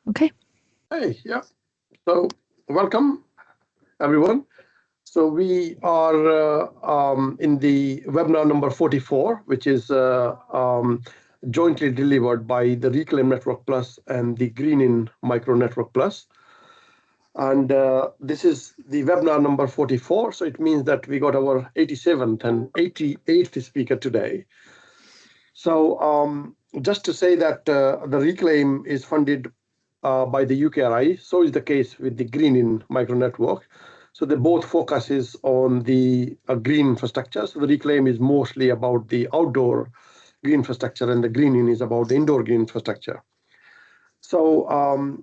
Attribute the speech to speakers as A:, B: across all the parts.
A: Okay.
B: Hey, yeah. So welcome, everyone. So we are in the webinar number 44, which is jointly delivered by the Reclaim Network Plus and the Green Micro Network Plus. And this is the webinar number 44. So it means that we got our 87th and 88th speaker today. So just to say that the Reclaim is funded by the UKRI. So is the case with the Green Micro Network. So they both focuses on the green infrastructure. So the Reclaim is mostly about the outdoor green infrastructure, and the Green is about the indoor green infrastructure. So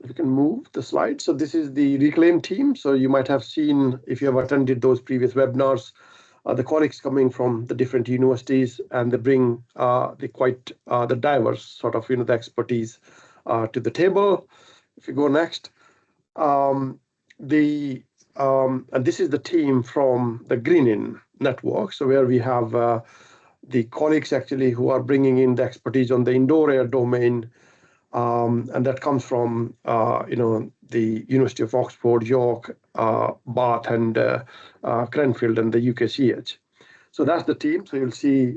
B: we can move the slide. So this is the Reclaim team. So you might have seen, if you have attended those previous webinars, the colleagues coming from the different universities, and they bring the diverse sort of the expertise to the table. If you go next, and this is the team from the Green Network. So where we have the colleagues actually who are bringing in the expertise on the indoor air domain, and that comes from the University of Oxford, York, Bath, and Cranfield, and the UKCH. So that's the team. So you'll see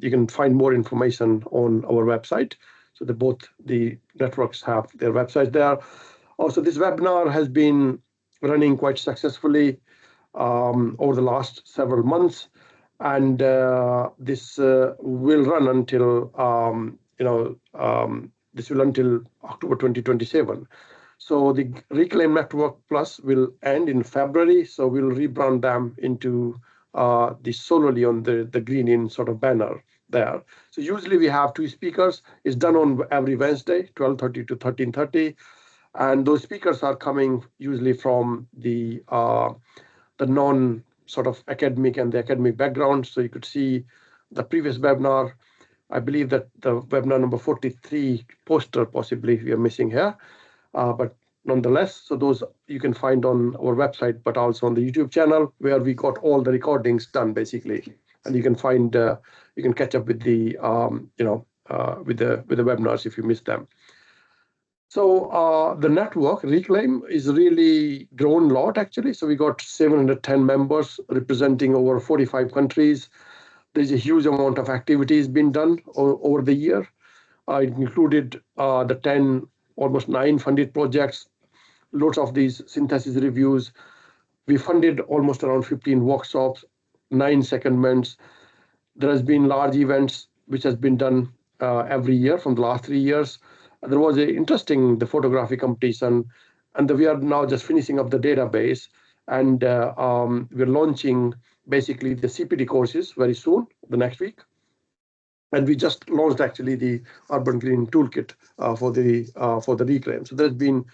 B: you can find more information on our website. So both the networks have their websites there. Also, this webinar has been running quite successfully over the last several months, and this will run until until October 2027. So the Reclaim Network Plus will end in February. So we'll rebrand them into the solely on the Green sort of banner there. So usually we have two speakers. It's done on every Wednesday, 12:30 to 13:30. And those speakers are coming usually from the non sort of academic and the academic background. So you could see the previous webinar. I believe that the webinar number 43 poster possibly we are missing here, but nonetheless, so those you can find on our website, but also on the YouTube channel where we got all the recordings done basically, and you can find you can catch up with the with the webinars if you missed them. So the network Reclaim is really grown a lot actually. So we got 710 members representing over 45 countries. There's a huge amount of activities being done over the year. It included the almost 9 funded projects, lots of these synthesis reviews. We funded almost around 15 workshops, 9 secondments. There has been large events which has been done every year from the last 3 years. There was the photography competition, and we are now just finishing up the database, and we're launching basically the CPD courses very soon, the next week. And we just launched actually the Urban Green Toolkit for the Reclaim. So there's been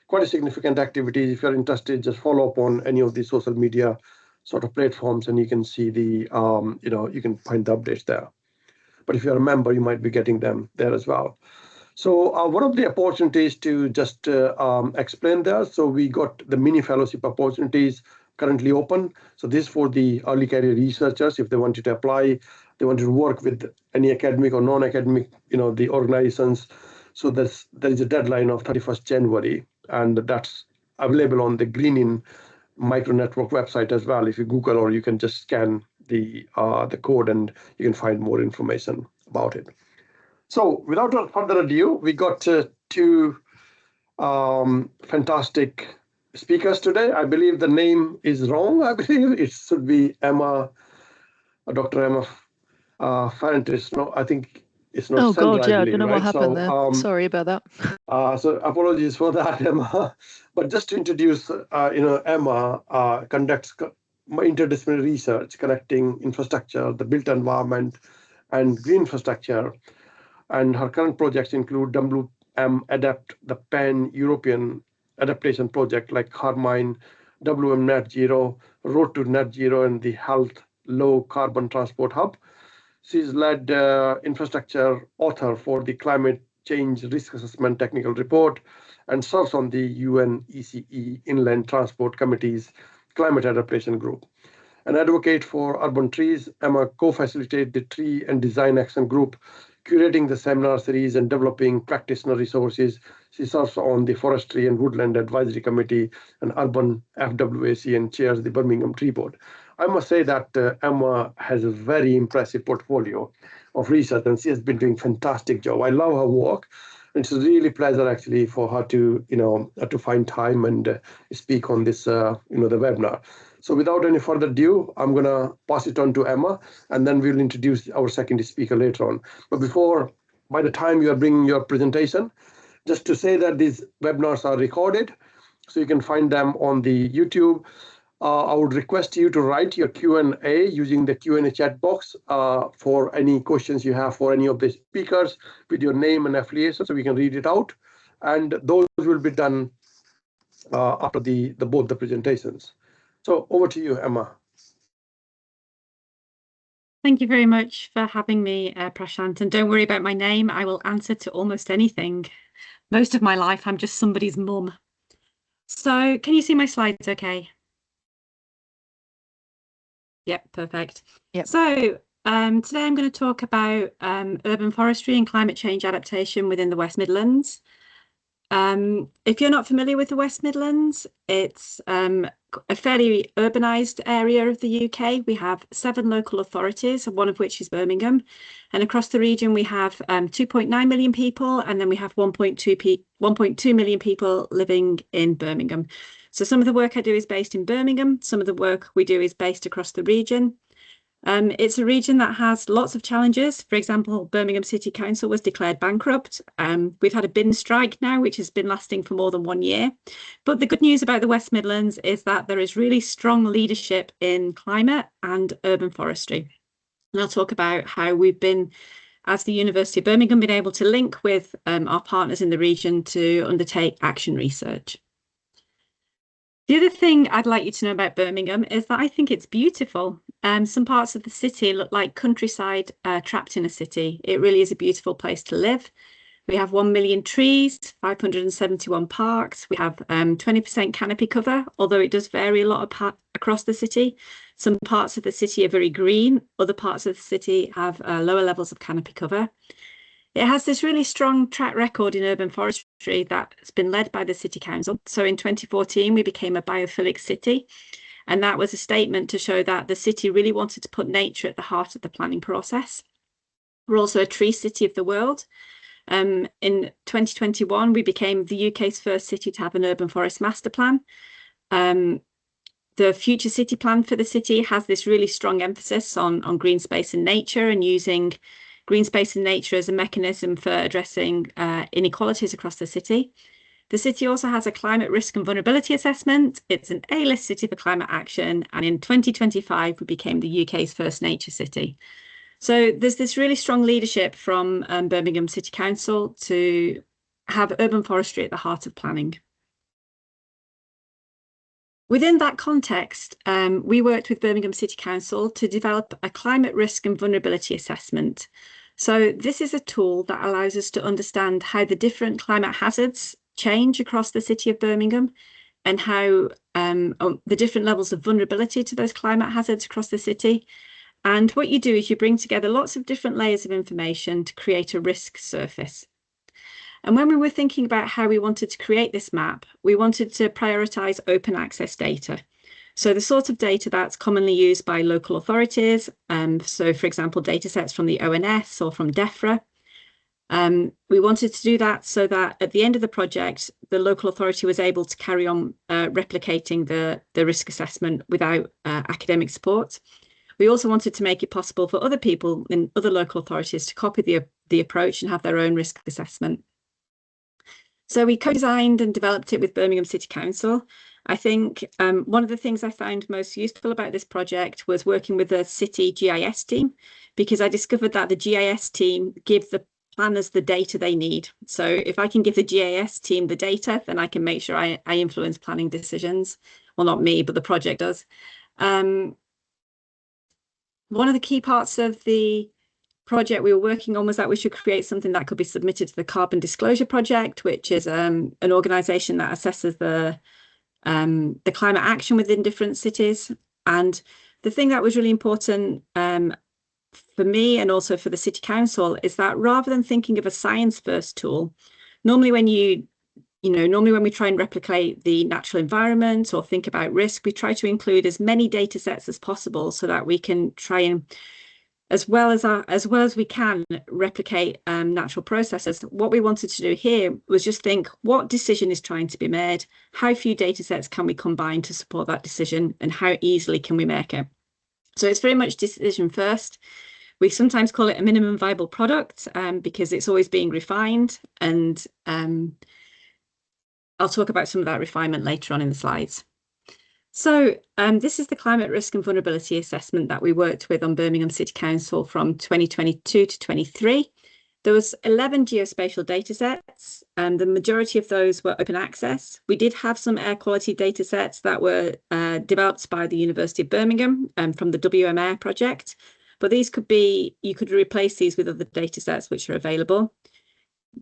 B: quite a significant activity. If you're interested, just follow up on any of the social media sort of platforms, and you can see the you can find the updates there. But if you're a member, you might be getting them there as well. So one of the opportunities to just explain there, so we got the mini fellowship opportunities currently open. So this is for the early career researchers if they wanted to apply, they wanted to work with any academic or non-academic, the organizations. So there is a deadline of 31st January, and that's available on the Green Micro Network website as well. If you Google, or you can just scan the code and you can find more information about it. So without further ado, we got two fantastic speakers today. I believe the name is wrong. I believe it should be Emma, Dr. Emma Ferranti. No, I think it's not.
A: Oh
B: Sandra,
A: God, yeah,
B: I believe,
A: don't know
B: right?
A: what happened there. Sorry about that.
B: So apologies for that, Emma. But just to introduce, Emma conducts interdisciplinary research connecting infrastructure, the built environment, and green infrastructure. And her current projects include WM-Adapt, the pan-European adaptation project like Carmine, WM Net Zero, Road to Net Zero, and the Health Low Carbon Transport Hub. She's led infrastructure author for the Climate Change Risk Assessment Technical Report and serves on the UNECE Inland Transport Committee's Climate Adaptation Group. An advocate for urban trees, Emma co-facilitated the Tree and Design Action Group curating the seminar series and developing practitioner resources. She serves on the Forestry and Woodland Advisory Committee and Urban FWAC and chairs the Birmingham Tree Board. I must say that Emma has a very impressive portfolio of research, and she has been doing a fantastic job. I love her work. It's a really pleasure actually for her to, to find time and speak on this, the webinar. So without any further ado, I'm going to pass it on to Emma, and then we'll introduce our second speaker later on. But by the time you are bringing your presentation, just to say that these webinars are recorded, so you can find them on the YouTube. I would request you to write your Q&A using the Q&A chat box for any questions you have for any of the speakers with your name and affiliation, so we can read it out. And those will be done after both the presentations. So over to you, Emma.
C: Thank you very much for having me, Prashant. And don't worry about my name. I will answer to almost anything. Most of my life, I'm just somebody's mum. So can you see my slides okay? Yep, perfect.
A: Yep.
C: So today I'm going to talk about urban forestry and climate change adaptation within the West Midlands. If you're not familiar with the West Midlands, it's a fairly urbanised area of the UK. We have 7 local authorities, one of which is Birmingham. And across the region, we have 2.9 million people, and then we have 1.2 million people living in Birmingham. So some of the work I do is based in Birmingham. Some of the work we do is based across the region. It's a region that has lots of challenges. For example, Birmingham City Council was declared bankrupt. We've had a bin strike now, which has been lasting for more than 1 year. But the good news about the West Midlands is that there is really strong leadership in climate and urban forestry. And I'll talk about how we've been, as the University of Birmingham, been able to link with our partners in the region to undertake action research. The other thing I'd like you to know about Birmingham is that I think it's beautiful. Some parts of the city look like countryside trapped in a city. It really is a beautiful place to live. We have 1 million trees, 571 parks. We have 20% canopy cover, although it does vary a lot across the city. Some parts of the city are very green. Other parts of the city have lower levels of canopy cover. It has this really strong track record in urban forestry that's been led by the City Council. So in 2014, we became a biophilic city. And that was a statement to show that the city really wanted to put nature at the heart of the planning process. We're also a tree city of the world. In 2021, we became the UK's first city to have an urban forest master plan. The future city plan for the city has this really strong emphasis on green space and nature, and using green space and nature as a mechanism for addressing inequalities across the city. The city also has a climate risk and vulnerability assessment. It's an A-list city for climate action. And in 2025, we became the UK's first nature city. So there's this really strong leadership from Birmingham City Council to have urban forestry at the heart of planning. Within that context, we worked with Birmingham City Council to develop a climate risk and vulnerability assessment. So this is a tool that allows us to understand how the different climate hazards change across the city of Birmingham, and how the different levels of vulnerability to those climate hazards across the city. And what you do is you bring together lots of different layers of information to create a risk surface. And when we were thinking about how we wanted to create this map, we wanted to prioritise open access data. So the sort of data that's commonly used by local authorities. So for example, data sets from the ONS or from DEFRA. We wanted to do that so that at the end of the project, the local authority was able to carry on replicating the risk assessment without academic support. We also wanted to make it possible for other people in other local authorities to copy the approach and have their own risk assessment. So we co-designed and developed it with Birmingham City Council. I think one of the things I found most useful about this project was working with the city GIS team, because I discovered that the GIS team give the planners the data they need. So if I can give the GIS team the data, then I can make sure I influence planning decisions. Well, not me, but the project does. One of the key parts of the project we were working on was that we should create something that could be submitted to the Carbon Disclosure Project, which is an organisation that assesses the climate action within different cities. And the thing that was really important for me and also for the City Council is that rather than thinking of a science-first tool, normally when we try and replicate the natural environment or think about risk, we try to include as many data sets as possible so that we can try and, as well as we can, replicate natural processes. What we wanted to do here was just think, what decision is trying to be made? How few data sets can we combine to support that decision, and how easily can we make it? So it's very much decision first. We sometimes call it a minimum viable product because it's always being refined, and I'll talk about some of that refinement later on in the slides. So this is the climate risk and vulnerability assessment that we worked with on Birmingham City Council from 2022 to 23. There was 11 geospatial data sets, and the majority of those were open access. We did have some air quality data sets that were developed by the University of Birmingham from the WM Air project, but these you could replace these with other data sets which are available.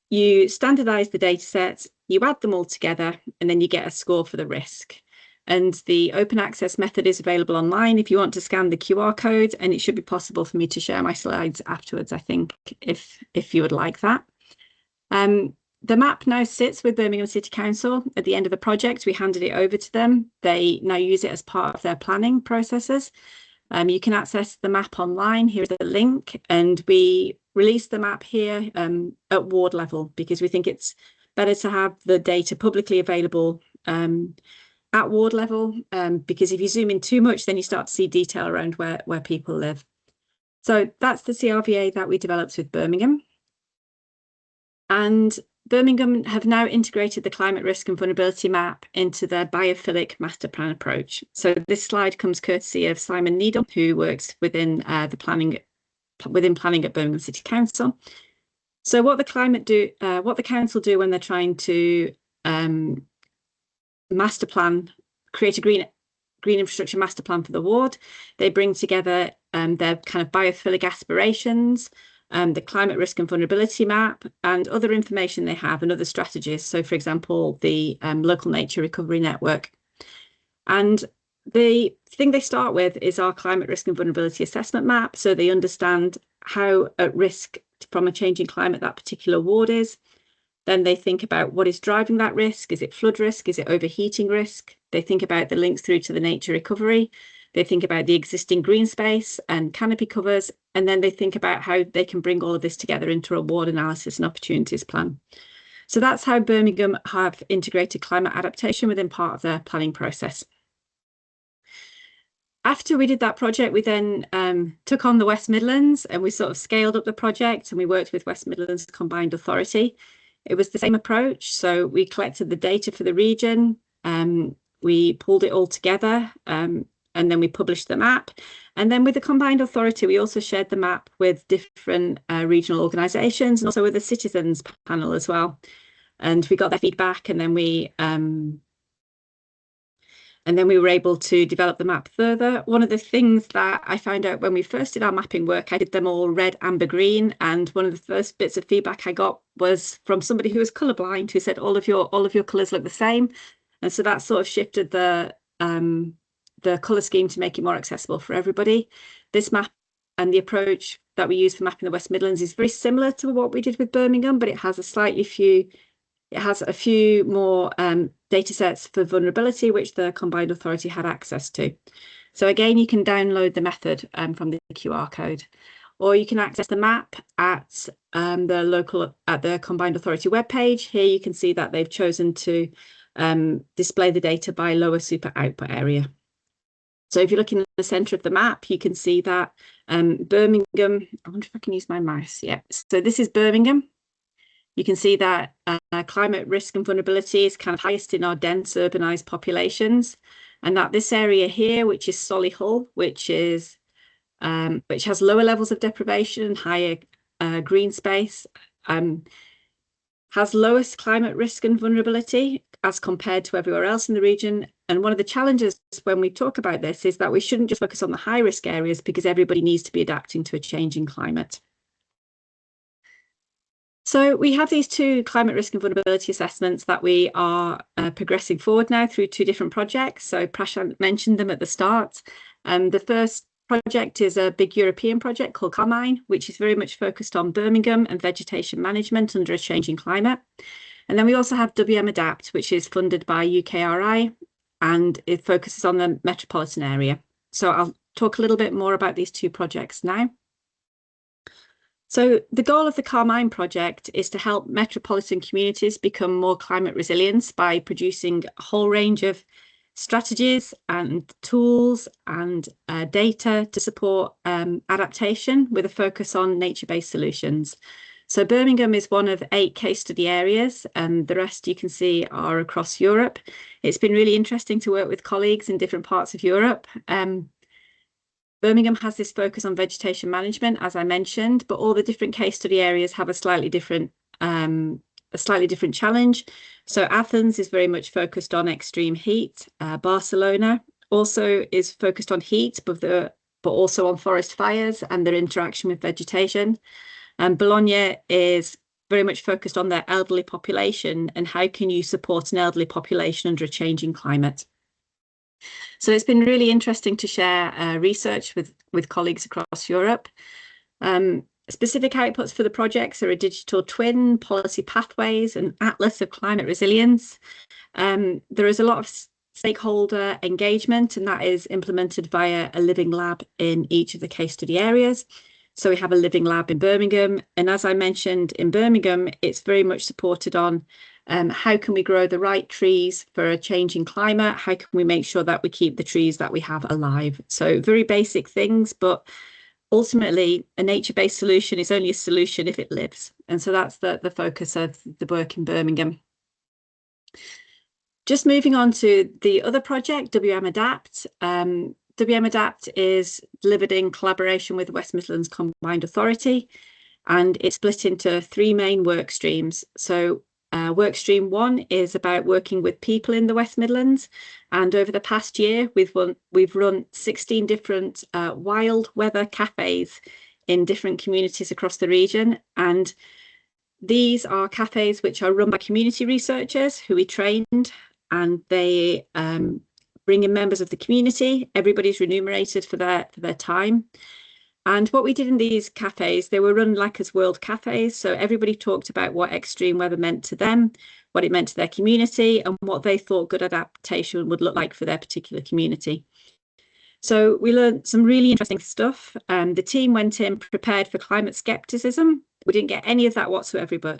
C: You standardize the data sets, you add them all together, and then you get a score for the risk. And the open access method is available online if you want to scan the QR code, and it should be possible for me to share my slides afterwards, I think, if you would like that. The map now sits with Birmingham City Council. At the end of the project, we handed it over to them. They now use it as part of their planning processes. You can access the map online. Here's the link, and we release the map here at ward level because we think it's better to have the data publicly available at ward level, because if you zoom in too much, then you start to see detail around where people live. So that's the CRVA that we developed with Birmingham. And Birmingham have now integrated the climate risk and vulnerability map into their biophilic master plan approach. So this slide comes courtesy of Simon Needle, who works within planning at Birmingham City Council. So what the council do when they're trying to master plan, create a green infrastructure master plan for the ward, they bring together their kind of biophilic aspirations, the climate risk and vulnerability map, and other information they have and other strategies. So, for example, the local nature recovery network. And the thing they start with is our climate risk and vulnerability assessment map. So they understand how at risk from a changing climate that particular ward is. Then they think about what is driving that risk. Is it flood risk? Is it overheating risk? They think about the links through to the nature recovery. They think about the existing green space and canopy covers. And then they think about how they can bring all of this together into a ward analysis and opportunities plan. So that's how Birmingham have integrated climate adaptation within part of their planning process. After we did that project, we then took on the West Midlands, and we sort of scaled up the project, and we worked with West Midlands Combined Authority. It was the same approach. So we collected the data for the region, we pulled it all together, and then we published the map. And then with the Combined Authority, we also shared the map with different regional organisations and also with the citizens panel as well. And we got their feedback, and then we were able to develop the map further. One of the things that I found out when we first did our mapping work, I did them all red, amber, green. And one of the first bits of feedback I got was from somebody who was colourblind, who said all of your colours look the same. And so that sort of shifted the colour scheme to make it more accessible for everybody. This map and the approach that we use for mapping the West Midlands is very similar to what we did with Birmingham, but it has a few more data sets for vulnerability, which the Combined Authority had access to. So again, you can download the method from the QR code, or you can access the map at the Combined Authority webpage. Here you can see that they've chosen to display the data by lower super output area. So if you're looking at the centre of the map, you can see that Birmingham, I wonder if I can use my mouse. Yeah, so this is Birmingham. You can see that climate risk and vulnerability is kind of highest in our dense urbanised populations, and that this area here, which is Solihull, which has lower levels of deprivation and higher green space, has lowest climate risk and vulnerability as compared to everywhere else in the region. And one of the challenges when we talk about this is that we shouldn't just focus on the high risk areas, because everybody needs to be adapting to a changing climate. So we have these two climate risk and vulnerability assessments that we are progressing forward now through two different projects. So Prashant mentioned them at the start. The first project is a big European project called Carmine, which is very much focused on Birmingham and vegetation management under a changing climate. And then we also have WM Adapt, which is funded by UKRI, and it focuses on the metropolitan area. So I'll talk a little bit more about these two projects now. So the goal of the Carmine project is to help metropolitan communities become more climate resilient by producing a whole range of strategies and tools and data to support adaptation with a focus on nature-based solutions. So Birmingham is one of 8 case study areas, and the rest you can see are across Europe. It's been really interesting to work with colleagues in different parts of Europe. Birmingham has this focus on vegetation management, as I mentioned, but all the different case study areas have a slightly different challenge. So Athens is very much focused on extreme heat. Barcelona also is focused on heat, but also on forest fires and their interaction with vegetation. And Bologna is very much focused on their elderly population and how can you support an elderly population under a changing climate. So it's been really interesting to share research with colleagues across Europe. Specific outputs for the projects are a digital twin, policy pathways, and atlas of climate resilience. There is a lot of stakeholder engagement, and that is implemented via a living lab in each of the case study areas. So we have a living lab in Birmingham, and as I mentioned, in Birmingham, it's very much supported on how can we grow the right trees for a changing climate? How can we make sure that we keep the trees that we have alive? So very basic things, but ultimately a nature-based solution is only a solution if it lives. And so that's the focus of the work in Birmingham. Just moving on to the other project, WM Adapt. WM Adapt is delivered in collaboration with the West Midlands Combined Authority, and it's split into 3 main work streams. So work stream 1 is about working with people in the West Midlands, and over the past year we've run 16 different wild weather cafes in different communities across the region, and these are cafes which are run by community researchers who we trained, and they bring in members of the community. Everybody's remunerated for their time. And what we did in these cafes, they were run like as world cafes. So everybody talked about what extreme weather meant to them, what it meant to their community, and what they thought good adaptation would look like for their particular community. So we learned some really interesting stuff. The team went in prepared for climate skepticism. We didn't get any of that whatsoever.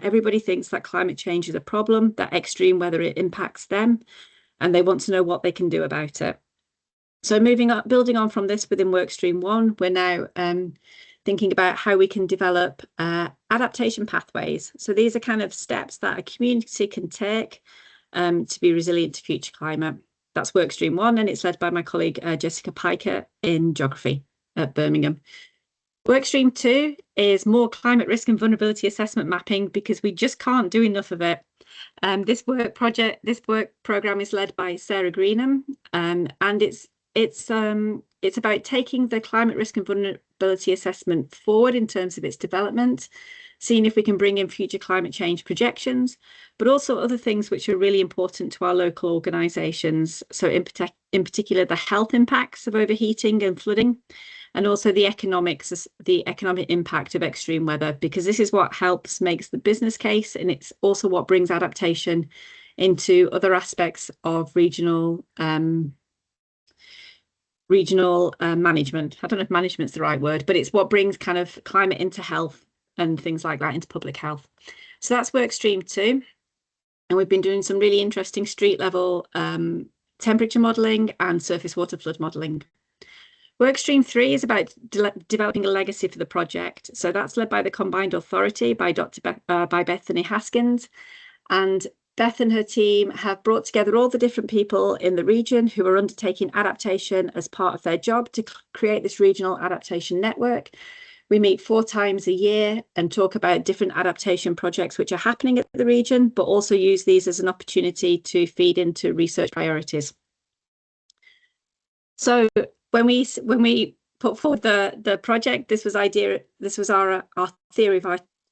C: Everybody thinks that climate change is a problem, that extreme weather it impacts them, and they want to know what they can do about it. So building on from this within workstream 1, we're now thinking about how we can develop adaptation pathways. So these are kind of steps that a community can take to be resilient to future climate. That's workstream 1, and it's led by my colleague Jessica Piker in geography at Birmingham. Workstream 2 is more climate risk and vulnerability assessment mapping, because we just can't do enough of it. This work program is led by Sarah Greenham, and it's about taking the climate risk and vulnerability assessment forward in terms of its development, seeing if we can bring in future climate change projections, but also other things which are really important to our local organisations. So in particular, the health impacts of overheating and flooding, and also the economic impact of extreme weather, because this is what makes the business case, and it's also what brings adaptation into other aspects of regional management. I don't know if management's the right word, but it's what brings kind of climate into health and things like that, into public health. So that's work stream 2. And we've been doing some really interesting street level temperature modelling and surface water flood modelling. Work stream 3 is about developing a legacy for the project. So that's led by the Combined Authority by Bethany Haskins. And Beth and her team have brought together all the different people in the region who are undertaking adaptation as part of their job to create this regional adaptation network. We meet 4 times a year and talk about different adaptation projects which are happening at the region, but also use these as an opportunity to feed into research priorities. So when we put forward the project, this was our theory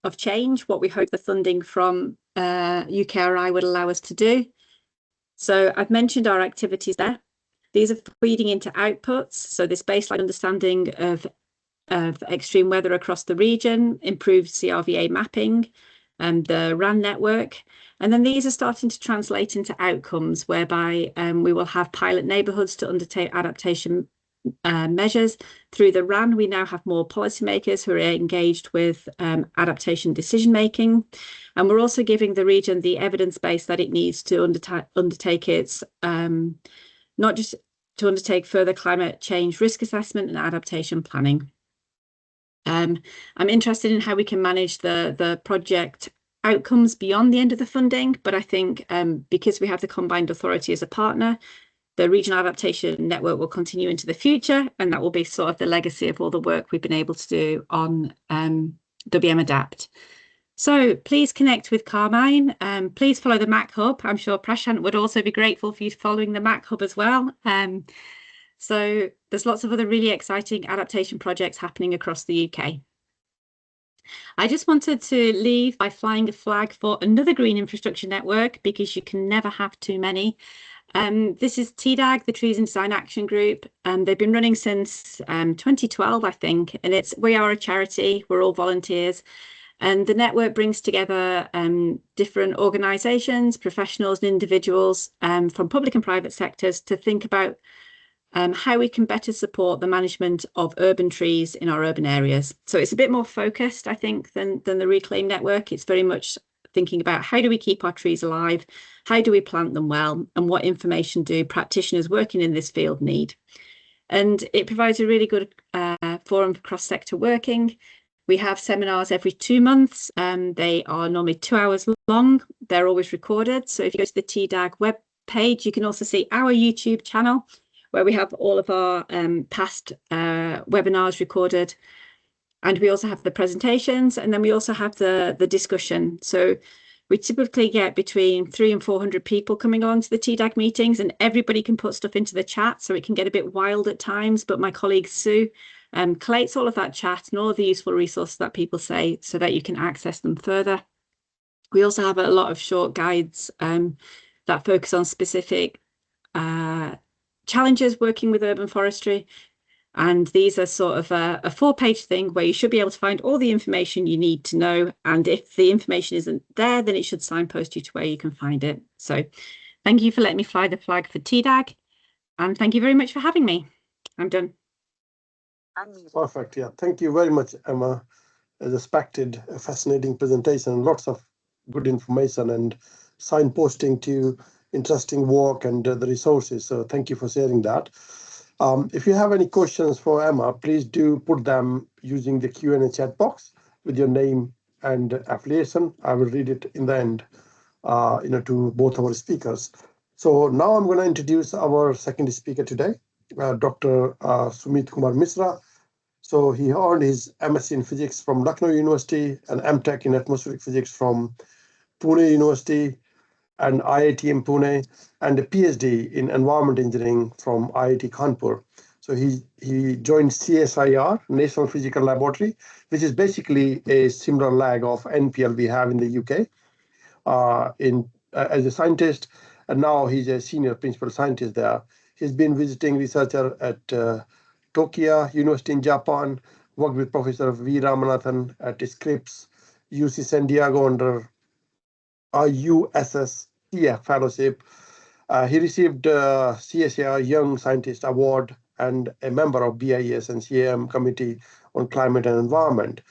C: of change, what we hope the funding from UKRI would allow us to do. So I've mentioned our activities there. These are feeding into outputs. So this baseline understanding of extreme weather across the region, improved CRVA mapping, and the RAN network. And then these are starting to translate into outcomes whereby we will have pilot neighbourhoods to undertake adaptation measures. Through the RAN, we now have more policymakers who are engaged with adaptation decision making. And we're also giving the region the evidence base that it needs to undertake its, not just to undertake further climate change risk assessment and adaptation planning. I'm interested in how we can manage the project outcomes beyond the end of the funding, but I think because we have the combined authority as a partner, the regional adaptation network will continue into the future, and that will be sort of the legacy of all the work we've been able to do on WM Adapt. So please connect with Carmine. Please follow the Mac Hub. I'm sure Prashant would also be grateful for you following the Mac Hub as well. So there's lots of other really exciting adaptation projects happening across the UK. I just wanted to leave by flying a flag for another green infrastructure network, because you can never have too many. This is TDAG, the Trees in Design Action Group. They've been running since 2012, I think, and we are a charity. We're all volunteers. And the network brings together different organisations, professionals and individuals from public and private sectors to think about how we can better support the management of urban trees in our urban areas. So it's a bit more focused, I think, than the Reclaim Network. It's very much thinking about how do we keep our trees alive, how do we plant them well, and what information do practitioners working in this field need. And it provides a really good forum for cross-sector working. We have seminars every 2 months. They are normally 2 hours long. They're always recorded. So if you go to the TDAG web page, you can also see our YouTube channel, where we have all of our past webinars recorded. And we also have the presentations, and then we also have the discussion. So we typically get between 300 and 400 people coming along to the TDAG meetings, and everybody can put stuff into the chat, so it can get a bit wild at times. But my colleague Sue collates all of that chat and all of the useful resources that people say so that you can access them further. We also have a lot of short guides that focus on specific challenges working with urban forestry. And these are sort of a 4-page thing where you should be able to find all the information you need to know. And if the information isn't there, then it should signpost you to where you can find it. So thank you for letting me fly the flag for TDAG. And thank you very much for having me. I'm done.
B: Perfect. Yeah. Thank you very much, Emma. As expected, a fascinating presentation, lots of good information and signposting to interesting work and the resources. So thank you for sharing that. If you have any questions for Emma, please do put them using the Q&A chat box with your name and affiliation. I will read it in the end, to both our speakers. So now I'm going to introduce our second speaker today, Dr. Sumit Kumar Mishra. So he earned his MSc in Physics from Lucknow University and MTech in Atmospheric Physics from Pune University and IIT in Pune, and a PhD in Environment Engineering from IIT Kanpur. So he joined CSIR-National Physical Laboratory, which is basically a similar leg of NPL we have in the UK as a scientist, and now he's a senior principal scientist there. He's been visiting researcher at Tokyo University in Japan, worked with Professor V. Ramanathan at Scripps, UC San Diego under USSTF fellowship. He received CSIR Young Scientist Award and a member of BIS and CAM Committee on Climate and Environment.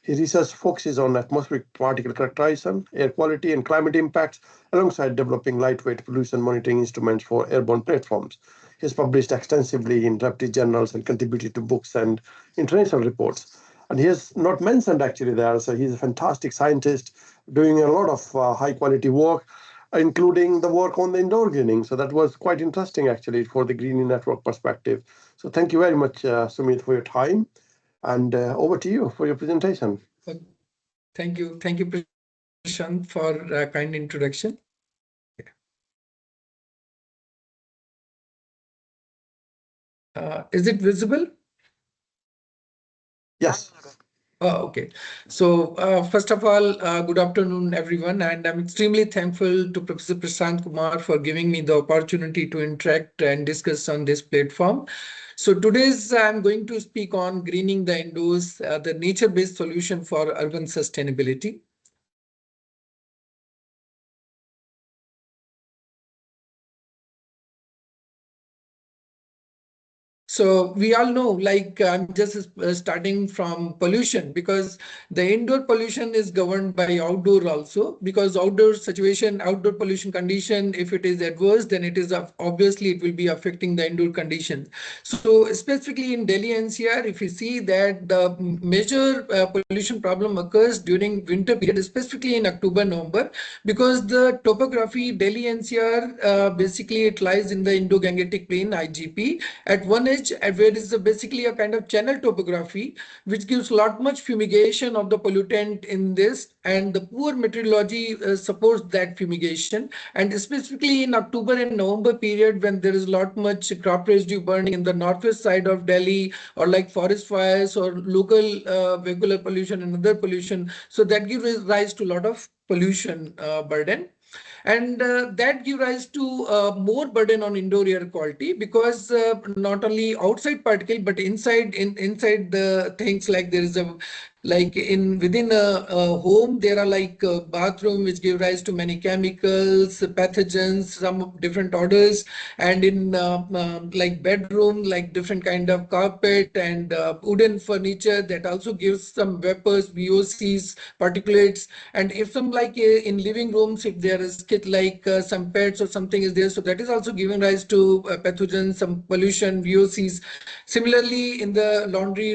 B: His research focuses on atmospheric particle characterization, air quality, and climate impacts, alongside developing lightweight pollution monitoring instruments for airborne platforms. He's published extensively in reputable journals and contributed to books and international reports. And he has not mentioned actually there, so he's a fantastic scientist doing a lot of high quality work, including the work on the indoor greening. So that was quite interesting actually for the greening network perspective. So thank you very much, Sumit, for your time. And over to you for your presentation.
D: Thank you, Prashant, for a kind introduction. Is it visible?
B: Yes.
D: Okay. So first of all, good afternoon, everyone. And I'm extremely thankful to Professor Prashant Kumar for giving me the opportunity to interact and discuss on this platform. So today's I'm going to speak on greening the indoors, the nature-based solution for urban sustainability. So we all know, like I'm just starting from pollution, because the indoor pollution is governed by outdoor also, because outdoor situation, outdoor pollution condition, if it is adverse, then it is obviously it will be affecting the indoor condition. So specifically in Delhi NCR, if you see that the major pollution problem occurs during winter period, specifically in October, November, because the topography Delhi NCR basically it lies in the Indo-Gangetic Plain IGP at one edge, where is basically a kind of channel topography, which gives lot much fumigation of the pollutant in this, and the poor meteorology supports that fumigation. And specifically in October and November period, when there is lot much crop residue burning in the northwest side of Delhi, or like forest fires or local vehicular pollution and other pollution, so that gives rise to a lot of pollution burden. And that give rise to more burden on indoor air quality, because not only outside particle but inside the things, like there is a like in within a home there are like a bathroom which give rise to many chemicals, pathogens, some different odors, and in like bedroom, like different kind of carpet and wooden furniture, that also gives some vapors, VOCs, particulates. And if some like in living rooms, if there is kid like some pets or something is there, so that is also giving rise to pathogens, some pollution, VOCs. Similarly, in the laundry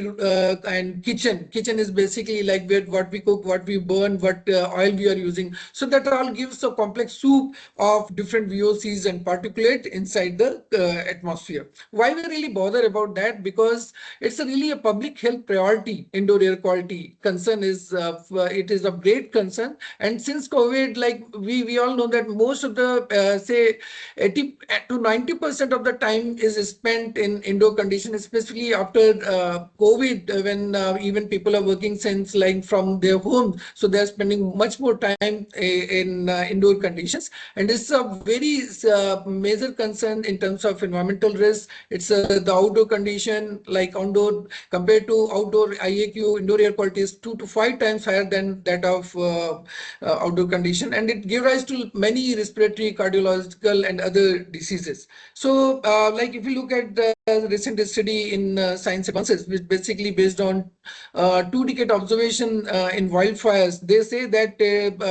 D: and kitchen is basically like where what we cook, what we burn, what oil we are using. So that all gives a complex soup of different VOCs and particulate inside the atmosphere. Why we really bother about that? Because it's really a public health priority. Indoor air quality concern is it is of great concern. And since COVID, like we all know that most of the say 80 to 90% of the time is spent in indoor conditions, especially after COVID, when even people are working since like from their homes, so they're spending much more time in indoor conditions. And this is a very major concern in terms of environmental risk. It's the outdoor condition, like outdoor compared to outdoor IAQ, indoor air quality is 2 to 5 times higher than that of outdoor condition, and it gives rise to many respiratory, cardiological, and other diseases. So, like if you look at the recent study in Science Advances, which basically based on 2-decade observation in wildfires, they say that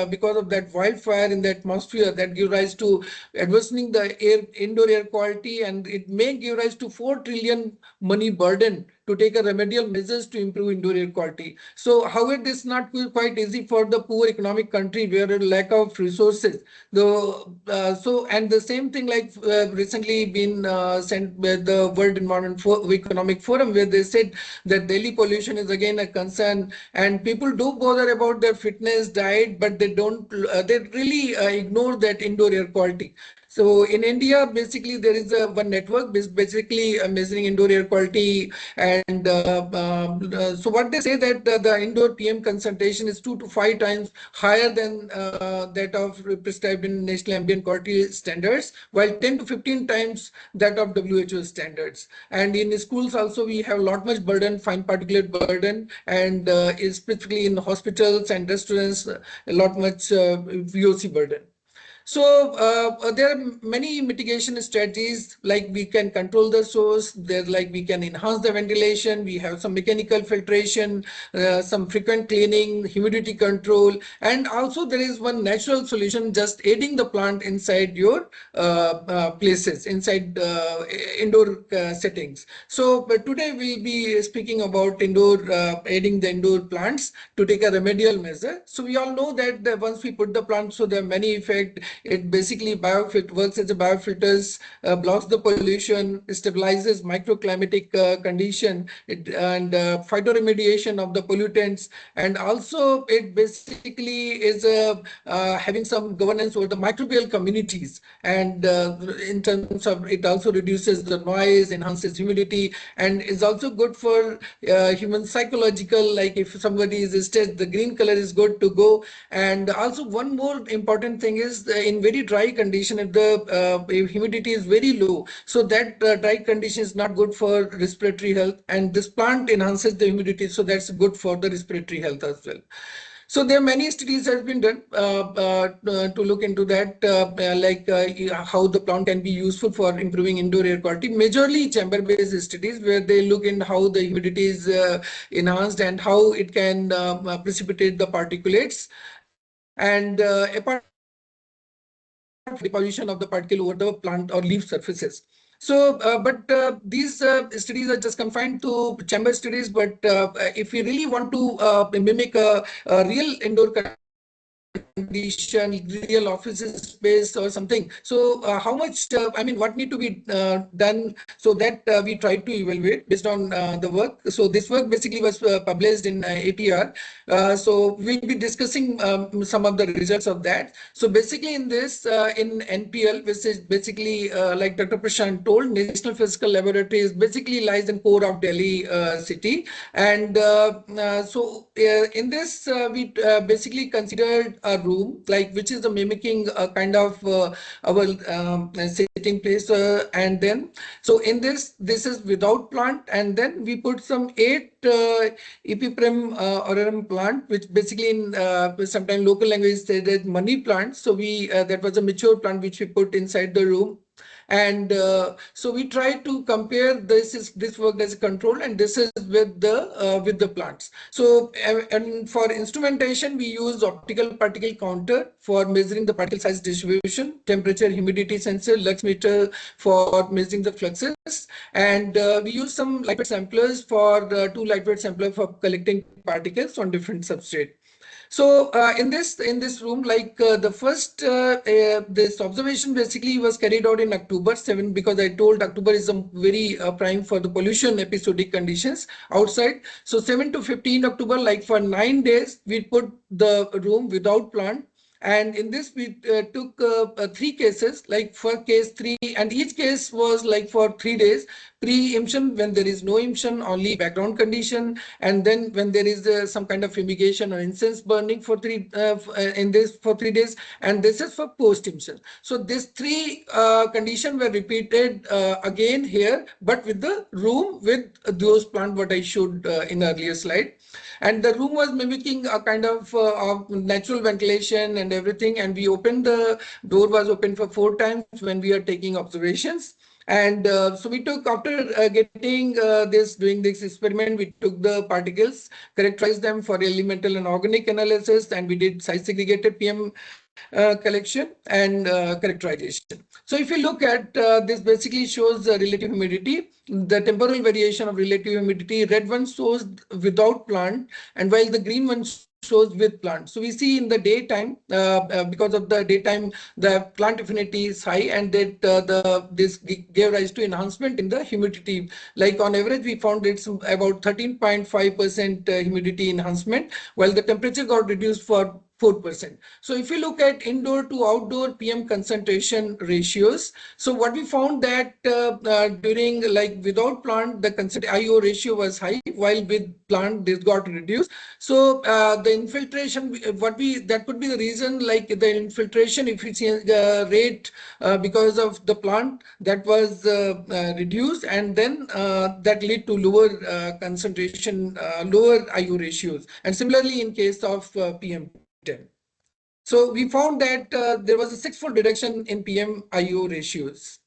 D: because of that wildfire in the atmosphere, that gives rise to worsening the indoor air quality, and it may give rise to 4 trillion money burden to take a remedial measures to improve indoor air quality. So however, this is not quite easy for the poor economic country where a lack of resources. And the same thing like recently been sent by the World Economic Forum, where they said that Delhi pollution is again a concern, and people do bother about their fitness, diet, but they don't, they really ignore that indoor air quality. So in India, basically there is one network basically measuring indoor air quality, and so what they say that the indoor PM concentration is 2 to 5 times higher than that of prescribed in national ambient quality standards, while 10 to 15 times that of WHO standards. And in schools also we have a lot much burden, fine particulate burden, and specifically in hospitals and restaurants, a lot much VOC burden. So there are many mitigation strategies, like we can control the source, there's like we can enhance the ventilation, we have some mechanical filtration, some frequent cleaning, humidity control, and also there is one natural solution, just aiding the plant inside your places, inside indoor settings. So but today we'll be speaking about indoor aiding the indoor plants to take a remedial measure. So we all know that once we put the plant, so there are many effects. It basically works as a biofilters, blocks the pollution, stabilizes microclimatic condition, and phytoremediation of the pollutants, and also it basically is having some governance over the microbial communities, and in terms of it also reduces the noise, enhances humidity, and is also good for human psychological, like if somebody is stressed, the green color is good to go. And also one more important thing is in very dry condition, if the humidity is very low, so that dry condition is not good for respiratory health, and this plant enhances the humidity, so that's good for the respiratory health as well. So there are many studies that have been done to look into that, how the plant can be useful for improving indoor air quality. Majorly chamber-based studies where they look in how the humidity is enhanced and how it can precipitate the particulates. And apart from deposition of the particle over the plant or leaf surfaces. So, these studies are just confined to chamber studies. But if we really want to mimic a real indoor condition, real office space or something, so how much, what need to be done, so that we try to evaluate based on the work. So this work basically was published in APR. So we'll be discussing some of the results of that. So basically in this, in NPL, which is basically like Dr. Prashant told, National Physical Laboratory is basically lies in core of Delhi city. And in this, we basically considered a room, like which is the mimicking kind of our sitting place. And then, so in this is without plant. And then we put some 8 Epiprem aureum plant, which basically in sometimes local language say that money plant. So we that was a mature plant which we put inside the room. And so we try to compare this work as a control, and this is with the plants. So and for instrumentation, we use optical particle counter for measuring the particle size distribution, temperature, humidity sensor, lux meter for measuring the fluxes, and we use some lightweight samplers for 2 lightweight sampler for collecting particles on different substrate. So in this room, like the first this observation basically was carried out in October 7, because I told October is a very prime for the pollution episodic conditions outside. So 7 to 15 October, like for 9 days, we put the room without plant. And in this, we took 3 cases, like for case 3, and each case was like for 3 days, pre-emission, when there is no emission, only background condition, and then when there is some kind of fumigation or incense burning for 3 days, and this is for post-emission. So these 3 conditions were repeated again here, but with the room with those plant what I showed in earlier slide. And the room was mimicking a kind of natural ventilation and everything. And we opened the door was open for 4 times when we are taking observations. And so we took, after doing this experiment, we took the particles, characterized them for elemental and organic analysis, and we did size segregated PM collection and characterization. So if you look at this, basically shows the relative humidity, the temporal variation of relative humidity. Red one shows without plant, and while the green one shows with plant. So we see in the daytime, because of the daytime, the plant affinity is high, and that this gave rise to enhancement in the humidity. Like on average, we found it's about 13.5% humidity enhancement, while the temperature got reduced for 4%. So if you look at indoor to outdoor PM concentration ratios, so what we found that during, like without plant, the IO ratio was high, while with plant this got reduced. So the infiltration, that could be the reason, like the infiltration efficiency rate because of the plant, that was reduced, and then that led to lower concentration, lower IO ratios, and similarly in case of PM. So we found that there was a 6-fold reduction in PM-IO ratios.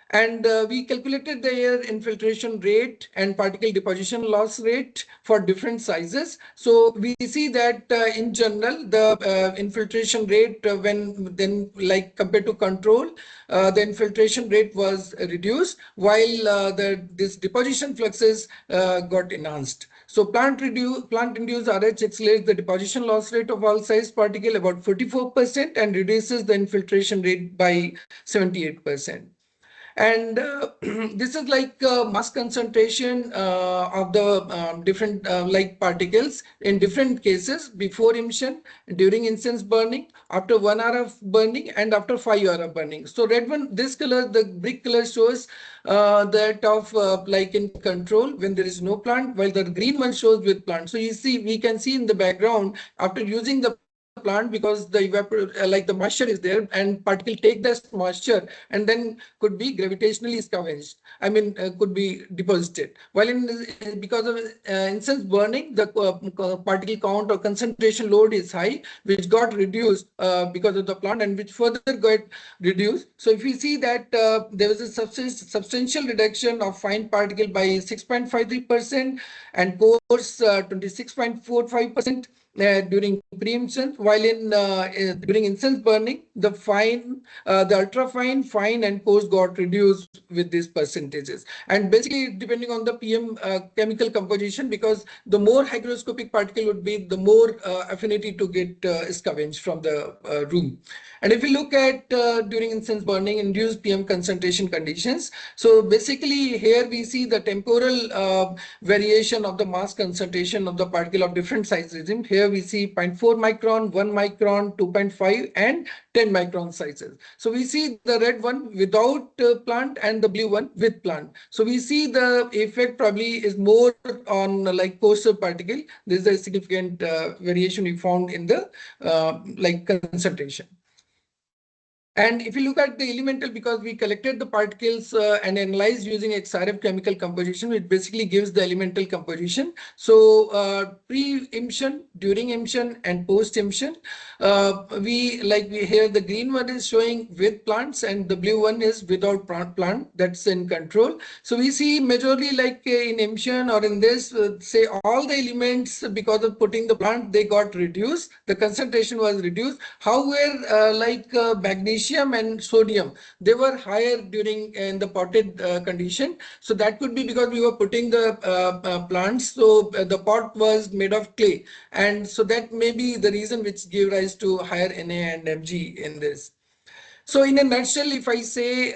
D: And we calculated the air infiltration rate and particle deposition loss rate for different sizes. So we see that in general, the infiltration rate like compared to control, the infiltration rate was reduced, while this deposition fluxes got enhanced. So plant-induced RH accelerates the deposition loss rate of all size particle about 44% and reduces the infiltration rate by 78%. And this is like mass concentration of the different like particles in different cases before emission, during incense burning, after 1 hour of burning, and after 5 hours of burning. So red one, this color, the brick color shows that of like in control when there is no plant, while the green one shows with plant. So you see, we can see in the background after using the plant, because the like the moisture is there and particle take this moisture and then could be gravitationally scavenged, I mean could be deposited, while in because of incense burning the particle count or concentration load is high, which got reduced because of the plant and which further got reduced. So if you see that there was a substantial reduction of fine particle by 6.53% and coarse 26.45% during pre-emission, while in during incense burning, the fine, the ultra fine, fine, and coarse got reduced with these percentages. And basically, depending on the PM chemical composition, because the more hygroscopic particle would be, the more affinity to get scavenged from the room. And if you look at during incense burning induced PM concentration conditions, so basically here we see the temporal variation of the mass concentration of the particle of different size regime. Here we see 0.4 micron, 1 micron, 2.5 and 10 micron sizes. So we see the red one without plant and the blue one with plant. So we see the effect probably is more on like coarser particle. This is a significant variation we found in the like concentration. And if you look at the elemental, because we collected the particles and analyzed using XRF chemical composition, which basically gives the elemental composition. So pre-emission, during emission, and post-emission, we here the green one is showing with plants and the blue one is without plant. That's in control. So we see majorly like in emission or in this, say all the elements because of putting the plant, they got reduced. The concentration was reduced. However, like magnesium and sodium, they were higher during in the potted condition. So that could be because we were putting the plants, so the pot was made of clay, and so that may be the reason which gave rise to higher Na and Mg in this. So in a nutshell, if I say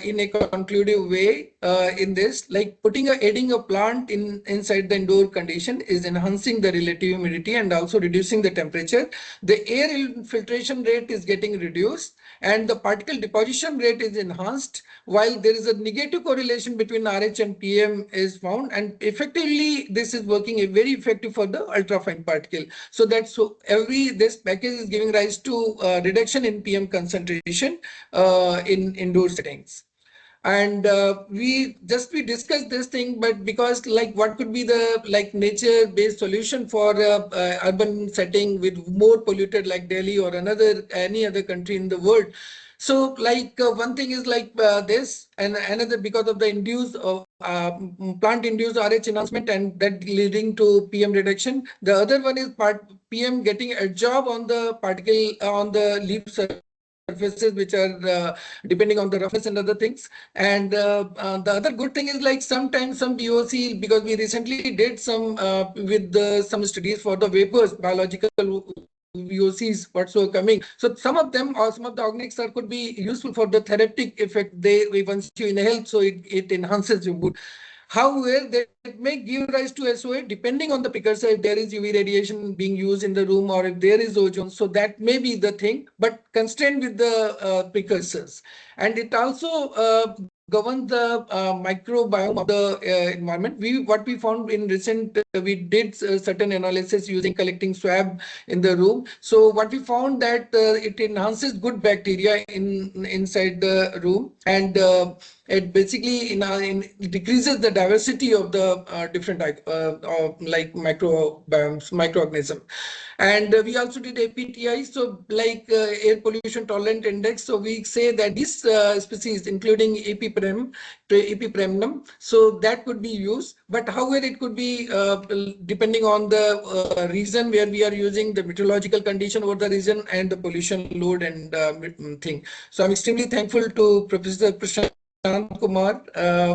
D: in a conclusive way in this, like adding a plant inside the indoor condition is enhancing the relative humidity and also reducing the temperature. The air infiltration rate is getting reduced and the particle deposition rate is enhanced, while there is a negative correlation between RH and PM is found, and effectively this is working very effective for the ultrafine particle. So that's this package is giving rise to reduction in PM concentration in indoor settings. And we discussed this thing, but because like what could be the like nature based solution for urban setting with more polluted like Delhi or any other country in the world. So like one thing is like this, and another because of the induced plant induced RH enhancement and that leading to PM reduction. The other one is PM getting a job on the particle on the leaf surfaces, which are depending on the roughness and other things. And the other good thing is like sometimes some VOC, because we recently did some with some studies for the vapors, biological VOCs, what's so coming. So some of them or some of the organics could be useful for the therapeutic effect. Once you inhale, so it enhances your mood. However, that may give rise to SOA depending on the precursor, if there is UV radiation being used in the room or if there is ozone. So that may be the thing, but constrained with the precursors. And it also govern the microbiome of the environment. What we found in recent, we did certain analysis using collecting swab in the room. So what we found that it enhances good bacteria inside the room, and it basically decreases the diversity of the different like microbiomes, microorganisms. And we also did APTI, so like air pollution tolerant index. So we say that this species, including epipremnum, so that could be used. But however, it could be depending on the region where we are using, the meteorological condition over the region and the pollution load and thing. So I'm extremely thankful to Professor Prashant Prashant Kumar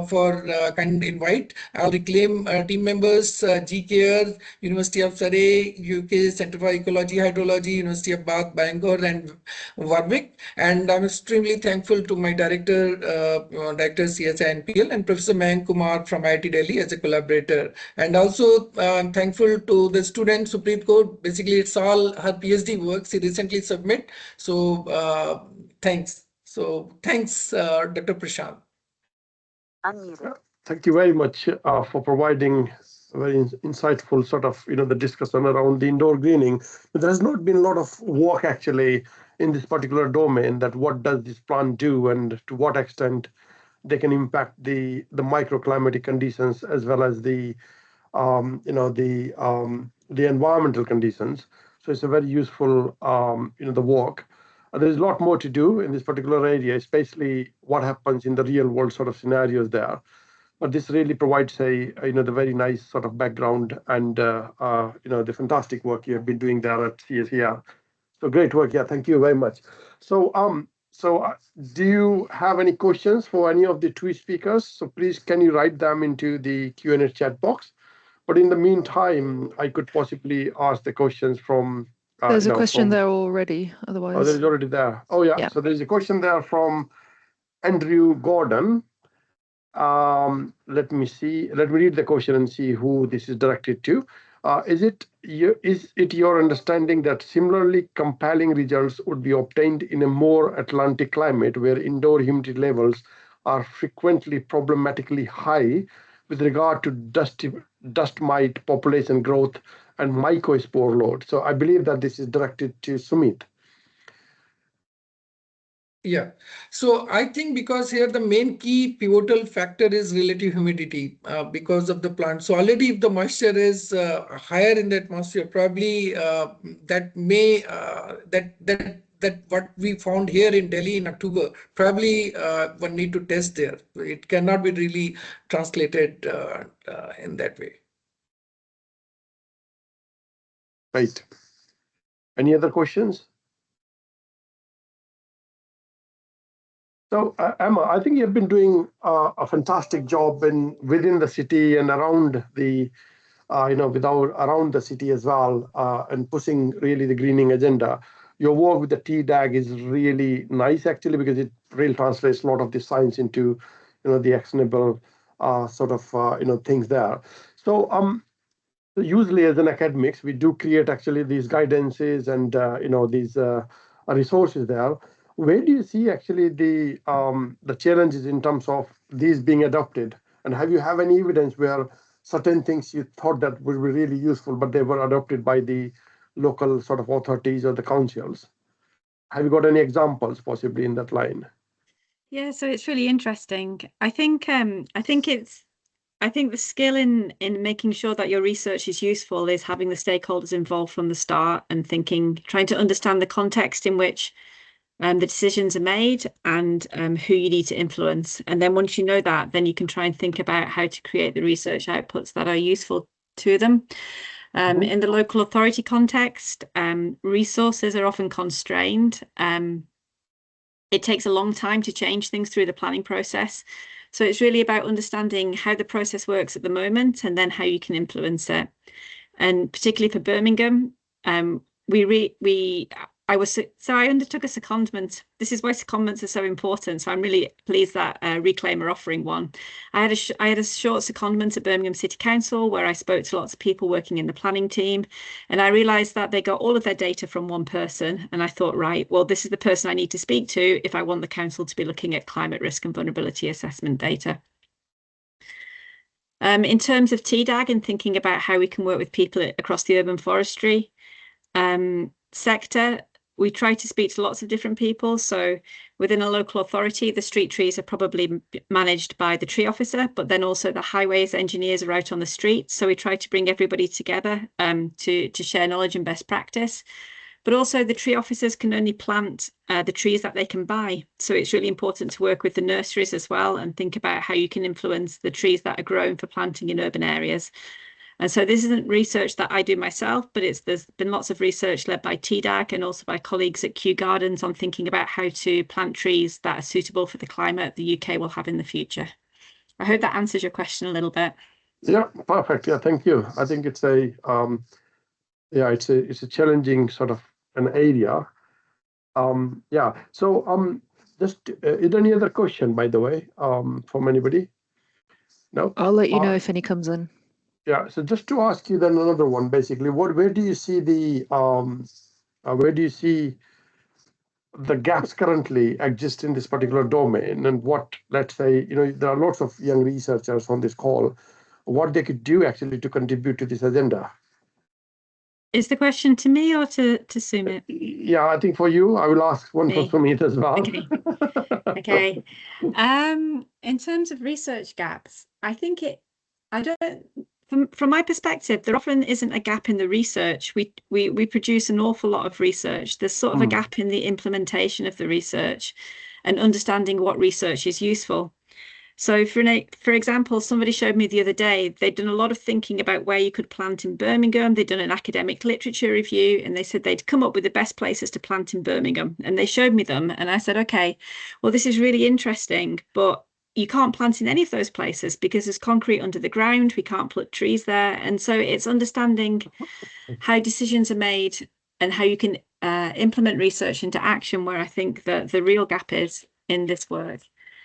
D: for kind invite. Our Reclaim team members, GKR, University of Surrey, UK Centre for Ecology, Hydrology, University of Bath, Bangor, and Warwick. And I'm extremely thankful to my director, Director CSIR-NPL, and Professor Mayank Kumar from IIT Delhi as a collaborator. And also I'm thankful to the student Supreet Kaur. Basically, it's all her PhD work she recently submit. So thanks. So thanks, Dr. Prashant.
B: Thank you very much for providing a very insightful sort of, the discussion around the indoor greening. But there has not been a lot of work actually in this particular domain, that what does this plant do and to what extent they can impact the microclimatic conditions as well as the environmental conditions. So it's a very useful, the work. There's a lot more to do in this particular area, especially what happens in the real world sort of scenarios there. But this really provides the very nice sort of background and, the fantastic work you have been doing there at CSIR. So great work. Yeah, thank you very much. So, do you have any questions for any of the two speakers? So please, can you write them into the Q&A chat box? But in the meantime, I could possibly ask the questions from...
A: There's a question there already, otherwise.
B: Oh, there's already there. Oh, yeah. So there's a question there from Andrew Gordon. Let me see. Let me read the question and see who this is directed to. Is it your understanding that similarly compelling results would be obtained in a more Atlantic climate where indoor humidity levels are frequently problematically high with regard to dust mite population growth and mycospore load? So I believe that this is directed to Sumit.
D: Yeah, so I think because here the main key pivotal factor is relative humidity because of the plant. So already if the moisture is higher in the atmosphere, probably that may that what we found here in Delhi in October, probably one need to test there. It cannot be really translated in that way.
B: Right. Any other questions? So, Emma, I think you've been doing a fantastic job within the city and around the, around the city as well, and pushing really the greening agenda. Your work with the TDAG is really nice, actually, because it really translates a lot of the science into, the actionable sort of, things there. So, usually as an academics, we do create actually these guidances and, these resources there. Where do you see actually the challenges in terms of these being adopted? And have you have any evidence where certain things you thought that would be really useful, but they were adopted by the local sort of authorities or the councils? Have you got any examples possibly in that line?
C: Yeah, so it's really interesting. I think the skill in making sure that your research is useful is having the stakeholders involved from the start and trying to understand the context in which the decisions are made and who you need to influence. And then once you know that, then you can try and think about how to create the research outputs that are useful to them. In the local authority context, resources are often constrained. It takes a long time to change things through the planning process. So it's really about understanding how the process works at the moment and then how you can influence it. And particularly for Birmingham, I undertook a secondment. This is why secondments are so important. So I'm really pleased that Reclaim are offering one. I had a short secondment at Birmingham City Council where I spoke to lots of people working in the planning team, and I realised that they got all of their data from one person. And I thought, right, well, this is the person I need to speak to if I want the council to be looking at climate risk and vulnerability assessment data. In terms of TDAG and thinking about how we can work with people across the urban forestry sector, we try to speak to lots of different people. So within a local authority, the street trees are probably managed by the tree officer, but then also the highways engineers are out on the street. So we try to bring everybody together to share knowledge and best practice. But also the tree officers can only plant the trees that they can buy. So it's really important to work with the nurseries as well and think about how you can influence the trees that are grown for planting in urban areas. And so this isn't research that I do myself, but there's been lots of research led by TDAG and also by colleagues at Kew Gardens on thinking about how to plant trees that are suitable for the climate the UK will have in the future. I hope that answers your question a little bit.
B: Yeah, perfect. Yeah, thank you. I think it's a it's a challenging sort of an area. Yeah. So just is there any other question, by the way, from anybody? No.
A: I'll let you know if any comes in.
B: Yeah. So just to ask you then another one, basically, where do you see the gaps currently exist in this particular domain, and what, let's say, there are lots of young researchers on this call, what they could do actually to contribute to this agenda?
C: Is the question to me or to Sumit?
B: Yeah, I think for you, I will ask one for Sumit as well.
C: Okay. In terms of research gaps, I think from my perspective, there often isn't a gap in the research. We produce an awful lot of research. There's sort of a gap in the implementation of the research and understanding what research is useful. So for example, somebody showed me the other day, they'd done a lot of thinking about where you could plant in Birmingham. They'd done an academic literature review, and they said they'd come up with the best places to plant in Birmingham. And they showed me them. And I said, okay, well, this is really interesting, but you can't plant in any of those places because there's concrete under the ground. We can't put trees there. And so it's understanding how decisions are made and how you can implement research into action, where I think that the real gap is in this work.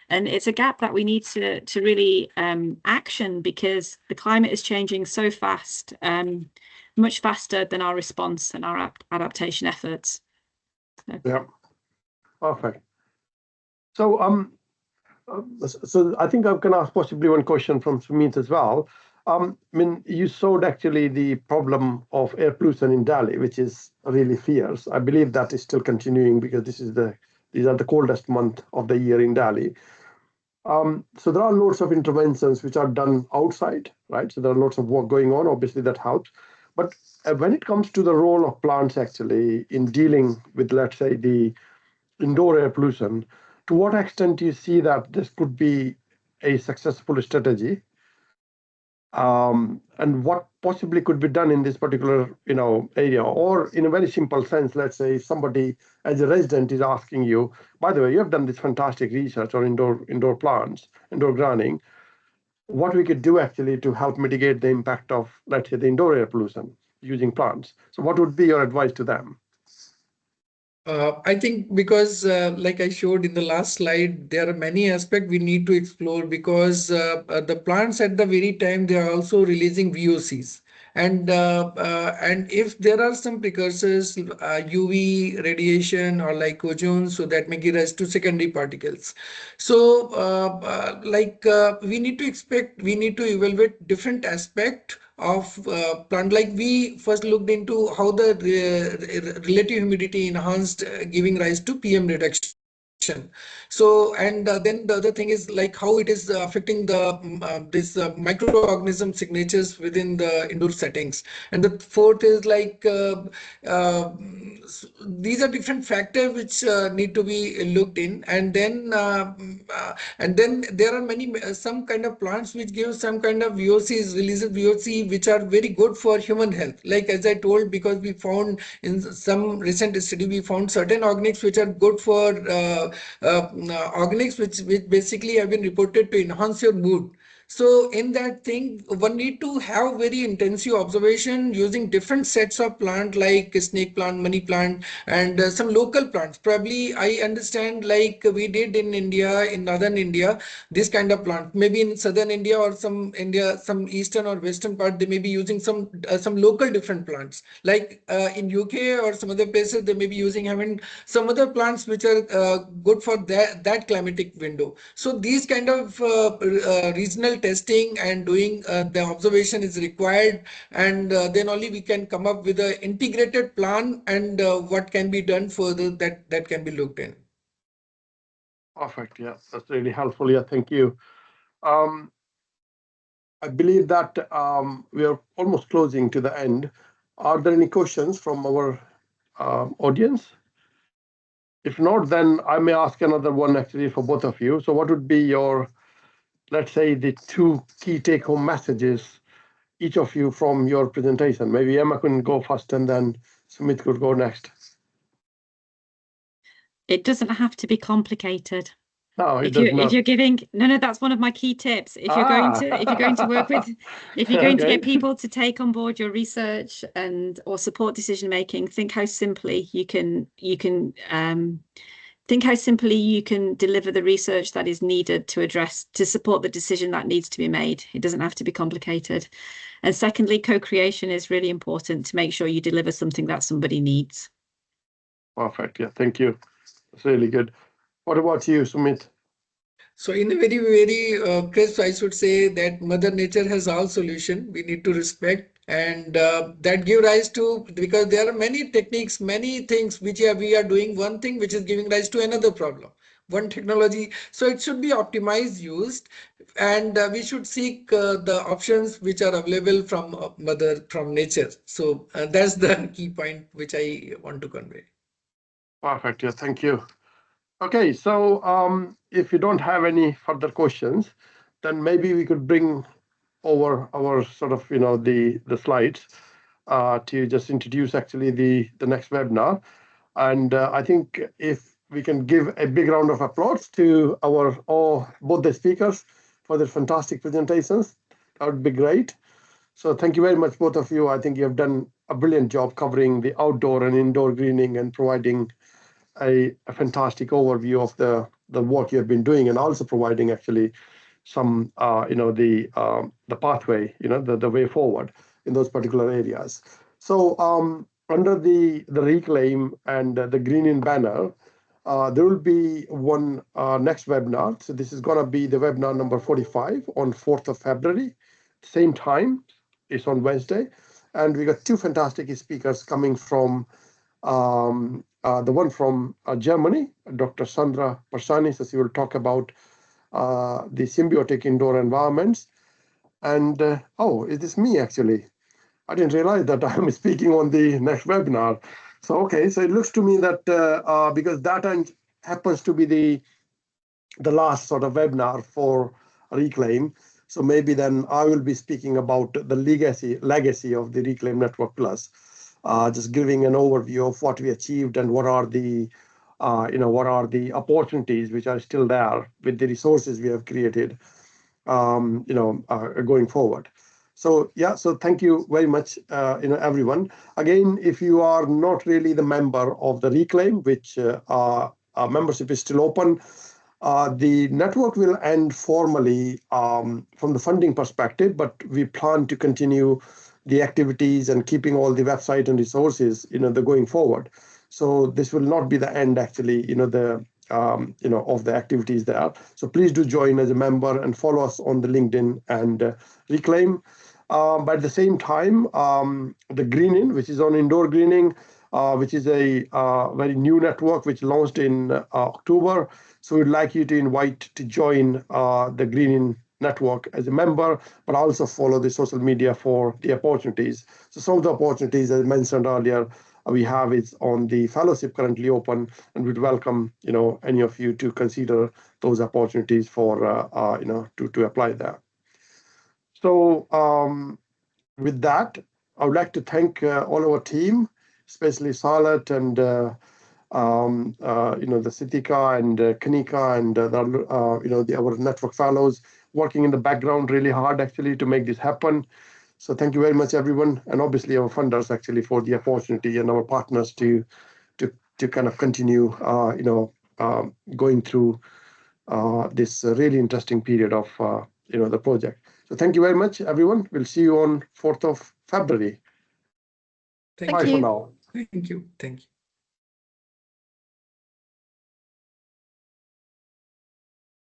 C: And it's a gap that we need to really action, because the climate is changing so fast, much faster than our response and our adaptation efforts.
B: Yeah, perfect. So so I think I can ask possibly one question from Sumit as well. I mean, you showed actually the problem of air pollution in Delhi, which is really fierce. I believe that is still continuing because these are the coldest month of the year in Delhi. So there are lots of interventions which are done outside, right? So there are lots of work going on. Obviously, that helps. But when it comes to the role of plants actually in dealing with, let's say, the indoor air pollution, to what extent do you see that this could be a successful strategy? And what possibly could be done in this particular, area? Or in a very simple sense, let's say somebody as a resident is asking you, by the way, you have done this fantastic research on indoor plants, indoor growing. What we could do actually to help mitigate the impact of, let's say, the indoor air pollution using plants. So what would be your advice to them?
D: I think because like I showed in the last slide, there are many aspects we need to explore, because the plants at the very time they are also releasing VOCs. And if there are some precursors, UV radiation or like ozone, so that may give rise to secondary particles. So we need to evaluate different aspects of plant. Like we first looked into how the relative humidity enhanced, giving rise to PM reduction. So and then the other thing is like how it is affecting the this microorganism signatures within the indoor settings. And the fourth is like these are different factors which need to be looked in. And then there are some kind of plants which give some kind of VOCs, releases VOC, which are very good for human health. Like as I told, because we found in some recent study, we found certain organics which are good for organics which basically have been reported to enhance your mood. So in that thing, one need to have very intensive observation using different sets of plant, like snake plant, money plant, and some local plants. Probably I understand like we did in India, in northern India, this kind of plant. Maybe in southern India or some eastern or western part, they may be using some local different plants. Like in UK or some other places, they may be having some other plants which are good for that climatic window. So these kind of regional testing and doing the observation is required, and then only we can come up with an integrated plan and what can be done further that can be looked in.
B: Perfect. Yeah, that's really helpful. Yeah, thank you. I believe that we are almost closing to the end. Are there any questions from our audience? If not, then I may ask another one actually for both of you. So what would be your, let's say, the two key take-home messages each of you from your presentation. Maybe Emma can go first and then Sumit could go next.
C: It doesn't have to be complicated.
B: No, it does not.
C: If you're giving, no, that's one of my key tips. If you're going to work with, if you're going to get people to take on board your research or support decision making, think how simply you can deliver the research that is needed to support the decision that needs to be made. It doesn't have to be complicated. And secondly, co-creation is really important to make sure you deliver something that somebody needs.
B: Perfect. Yeah, thank you. That's really good. What about you, Sumit?
D: So in a very, very crisp, I should say that Mother Nature has all solution. We need to respect, and that give rise to, because there are many techniques, many things which we are doing one thing which is giving rise to another problem. One technology, so it should be optimized, used, and we should seek the options which are available from nature. So that's the key point which I want to convey.
B: Perfect. Yeah, thank you. Okay, so if you don't have any further questions, then maybe we could bring over our sort of, the slides to just introduce actually the next webinar. And I think if we can give a big round of applause to both the speakers for their fantastic presentations, that would be great. So thank you very much, both of you. I think you have done a brilliant job covering the outdoor and indoor greening and providing a fantastic overview of the work you have been doing, and also providing actually some the pathway, the way forward in those particular areas. So under the Reclaim and the Greening banner, there will be one next webinar. So this is going to be the webinar number 45 on 4th of February, same time. It's on Wednesday, and we got two fantastic speakers coming from the one from Germany, Dr. Sandra Persani, so she will talk about the symbiotic indoor environments. And is this me actually? I didn't realize that I'm speaking on the next webinar. So, okay, so it looks to me that because that happens to be the last sort of webinar for Reclaim, so maybe then I will be speaking about the legacy of the Reclaim Network Plus. Just giving an overview of what we achieved and what are the opportunities which are still there with the resources we have created, going forward. So yeah, so thank you very much, everyone. Again, if you are not really the member of the Reclaim, which membership is still open, the network will end formally from the funding perspective, but we plan to continue the activities and keeping all the website and resources, the going forward. So this will not be the end, actually, of the activities there. So please do join as a member and follow us on the LinkedIn and Reclaim. But at the same time, the Greening, which is on indoor greening, which is a very new network which launched in October. So we'd like you to join the Greening network as a member, but also follow the social media for the opportunities. So some of the opportunities, as I mentioned earlier, we have is on the fellowship currently open, and we'd welcome any of you to consider those opportunities for to apply there. So with that, I would like to thank all our team, especially Salat and the Sitika and Kanika and our network fellows working in the background really hard actually to make this happen. So thank you very much, everyone, and obviously our funders actually for the opportunity, and our partners to kind of continue going through this really interesting period of the project. So thank you very much, everyone. We'll see you on 4th of February.
D: Thank
B: Bye
D: you.
B: for now.
D: Thank you. Thank you.